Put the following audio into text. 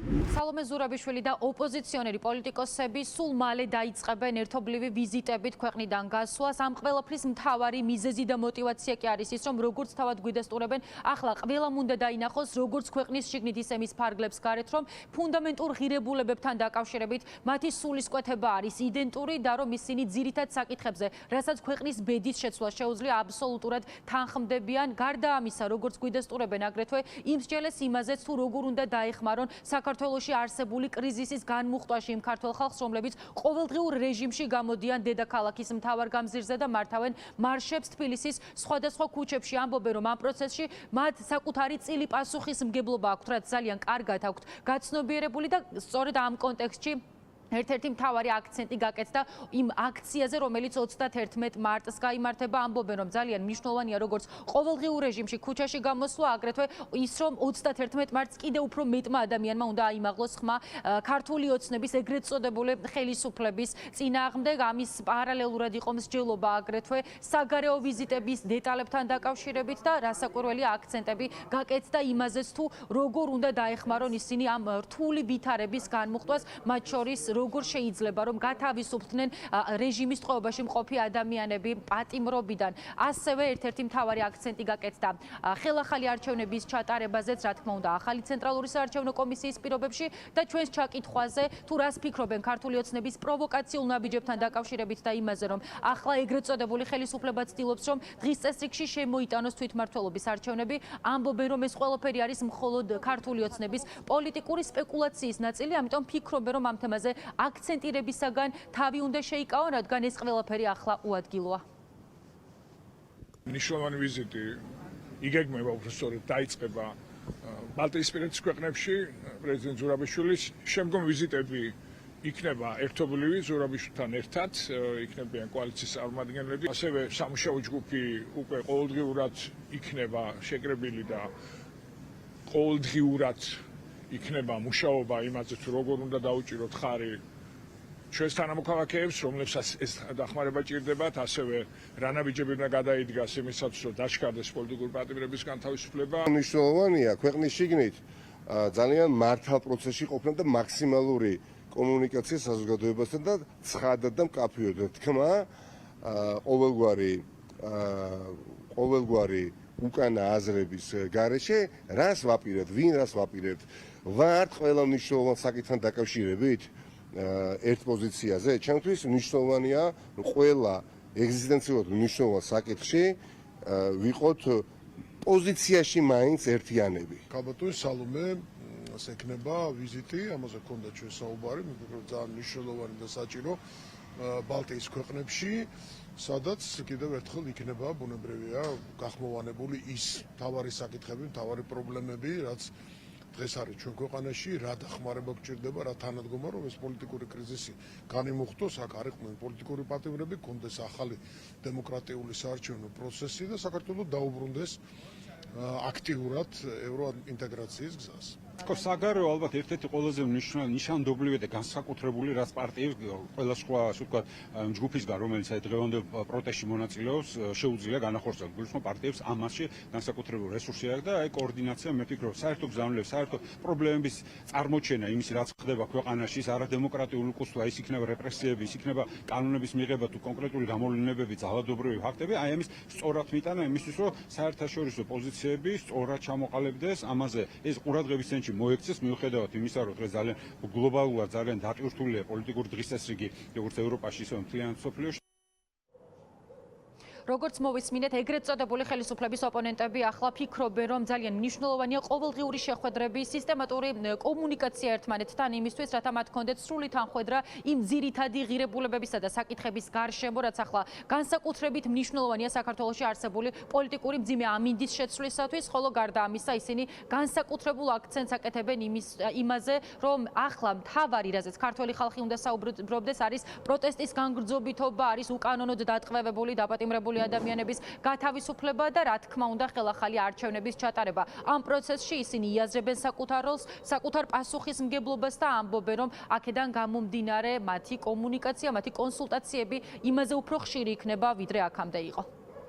სალომე ზურაბიშვილი და ოპოზიციონერი პოლიტიკოსები სულ მალე დაიწყებენ ერთობლივი ვიზიტებით ქვეყნიდან გასვლას. ამ ყველაფრის მთავარი მიზეზი და мотиваცია კი არის ის, რომ როგორც თავად გვიდესტურებენ, ახლა ყველამ უნდა დაინახოს, როგორც ქვეყნის შიგნით, ისე მის ფარგლებს გარეთ, რომ ფუნდამენტურ ღირებულებებთან დაკავშირებით მათი სულისკვეთება არის იდენტური და რომ ისინი ძირითად საკითხებზე, რასაც ქვეყნის ბედის შეცვლა შეუძლია, აბსოლუტურად თანხმდებიან. გარდა ამისა, როგორც გვიდესტურებენ აგრეთვე იმსჯელეს იმაზეც, თუ როგორ უნდა დაეხმარონ საქართველოში არსებული კრიზისის განმუხტვაში იმ ქართველ ხალხს, რომლებიც ყოველდღიურ რეჟიმში გამოდიან დედაქალაქის მთავარ გამზირზე და მართავენ მარშებს თბილისის სხვადასხვა ქუჩებში. ამბობენ, რომ ამ პროცესში მათ საკუთარი წილი პასუხისმგებლობა აქვთ, რაც ძალიან კარგად აქვთ გაცნობიერებული და სწორედ ამ კონტექსტში ერთ-ერთი მთავარი აქცენტი გაკეთდა იმ აქციაზე, რომელიც 31 მარტს გაიმართება. ამბობენ, რომ ძალიან მნიშვნელოვანია როგორც ყოველდღიურ რეჟიმში ქუჩაში გამოსვლა, აგრეთვე ის, რომ 31 მარტს კიდევ უფრო მეტმა ადამიანმა უნდა აიმაღლოს ხმა ქართული ოცნების ეგრეთ წოდებული ხელისუფლების წინააღმდეგ. ამის პარალელურად იყო მსჯელობა აგრეთვე საგარეო ვიზიტების დეტალებთან დაკავშირებით და რასაკვირველია აქცენტები გაკეთდა იმაზეც, თუ როგორ უნდა დაეხმარონ ისინი ამ რთული ვითარების განმუხტვას, მათ შორის როგორ შეიძლება რომ გათავისუფლდნენ რეჟიმის ტყვეობაში მყოფი ადამიანები პატიმრობიდან. ასევე ერთ-ერთი მთავარი აქცენტი გაკეთდა ხელახალი არჩევნების ჩატარებაზეც, რა თქმა უნდა, ახალი ცენტრალური საარჩევნო კომისიის პირობებში და ჩვენს ჩაკითხვაზე, თუ რას ფიქრობენ ქართული ოცნების პროვოკაციულ ნაბიჯებთან დაკავშირებით და იმაზე, რომ ახლა ეგრეთ წოდებული ხელისუფლება ცდილობს, რომ დღის წესრიგში შემოიტანოს თვითმმართველობის არჩევნები, ამბობენ, რომ ეს ყველაფერი არის მხოლოდ ქართული ოცნების პოლიტიკური სპეკულაციის ნაწილი, ამიტომ ფიქრობენ, რომ ამ თემაზე აქცენტირებისაგან თავი უნდა შეიკავონ, რადგან ეს ყველაფერი ახლა უადგილოა. მნიშვნელოვანი ვიზიტი იგეგმება უბრალოდ დაიწყება ბალტიისპირეთის ქვეყნებში პრეზიდენტ ზურაბიშვილის. შემდგომ ვიზიტები იქნება ერთობლივი ზურაბიშვილთან ერთად, იქნებიან კოალიციის წარმომადგენლები. ასევე სამუშაო ჯგუფი უკვე ყოველდღიურად იქნება შეკრებილი და ყოველდღიურად იქნება მუშაობა იმაზე, თუ როგორ უნდა დაუჭიროთ ხარი ჩვენს თანამოქალაქეებს, რომლებსაც ეს დახმარება ჭირდებათ, ასევე რა ნაბიჯები უნდა გადაიდგას იმისათვის, რომ დაჩქარდეს პოლიტიკური პატიმრების განთავისუფლება. მნიშვნელოვანია ქვეყნის შიგნით ძალიან მართალ პროცესში ყოფნა და მაქსიმალური კომუნიკაცია საზოგადოებასთან და ცხადად და მკაფიოდ თქმა ყოველგვარი უკანა აზრების გარეშე რას ვაპირებთ, ვინ რას ვაპირებთ, ვართ ყველა მნიშვნელოვან საკითხთან დაკავშირებით ერთ პოზიციაზე. ჩემთვის მნიშვნელოვანია ყველა ეგზისტენციურად მნიშვნელოვან საკითხში ვიყოთ პოზიციაში მაინც ერთიანები. ქაბატონი სალომე ეს ექნება ვიზიტი, ამაზე გქონდა ჩვენ საუბარი, მე ვფიქრობ ძალიან მნიშვნელოვანი და საჭირო ბალტიის ქვეყნებში, სადაც კიდევ ერთხელ იქნება ბუნებრივია გახმოვანებული ის მთავარი საკითხები, მთავარი პრობლემები, რაც დღეს არის ჩვენ ქვეყანაში, რა დახმარება გჭირდება, რა თანადგომა, რომ ეს პოლიტიკური კრიზისი განიმუხტოს, აქ არ იყვნენ პოლიტიკური პატიმრები, გქონდეს ახალი დემოკრატიული საარჩევნო პროცესი და საქართველოს დაუბრუნდეს აქტიურად ევროინტეგრაციის გზას. საგარეო ალბათ ერთ-ერთი ყველაზე ნიშანდობლივი და განსაკუთრებული რაც პარტიებს ყველა სხვა ასე ვთქვათ ჯგუფისგან, რომელიც აი დღევანდელ პროტესტში მონაწილეობს, შეუძლია განახორციელოს. გულისხმობ პარტიებს ამაში განსაკუთრებული რესურსი აქვს და აი კოორდინაცია, მე ვფიქრობ, საერთო გზავნილების, საერთო პრობლემების წარმოჩენა იმის რაც ხდება ქვეყანაში, ის არადემოკრატიული კუსტვა, ის იქნება რეპრესიები, ის იქნება კანონების მიღება თუ კონკრეტული გამოვლენებები, ძალადობრივი ფაქტები, აი ამის სწორად მიტანა იმისთვის, რომ საერთაშორისო პოზიციები სწორად ჩამოყალიბდეს, ამაზე ეს ყურადღების ცენტრში მოექცეს, მიუხედავად იმისა, რომ დღეს ძალიან გლობალურად ძალიან დატვირთულია პოლიტიკური დღის წესრიგი, როგორც ევროპაში, ისე მთლიანად მსოფლიოში. როგორც მოვისმინეთ, ეგრეთ წოდებული ხელისუფლების ოპონენტები ახლა ფიქრობენ, რომ ძალიან მნიშვნელოვანია ყოველდღიური შეხვედრები, სისტემატური კომუნიკაცია ერთმანეთთან იმისთვის, რათა მათ ჰქონდეთ სრული თანხმედრა იმ ძირითადი ღირებულებებისა და საკითხების გარშემო, რაც ახლა განსაკუთრებით მნიშვნელოვანია საქართველოში არსებული პოლიტიკური მძიმე ამინდის შეცვლისათვის, ხოლო გარდა ამისა ისინი განსაკუთრებულ აქცენტს აკეთებენ იმაზე, რომ ახლა მთავარი, რაზეც ქართველი ხალხი უნდა საუბრობდეს, არის პროტესტის განგრძობითობა, არის უკანონოდ დატყვევებული, დაპატიმრებული ადამიანების გათავისუფლება და რა თქმა უნდა ხელახალი არჩევნების ჩატარება. ამ პროცესში ისინი იაზრებენ საკუთარ როლს, საკუთარ პასუხისმგებლობას და ამბობენ, რომ აქედან გამომდინარე მათი კომუნიკაცია, მათი კონსულტაციები იმაზე უფრო ხშირი იქნება, ვიდრე აქამდე იყო.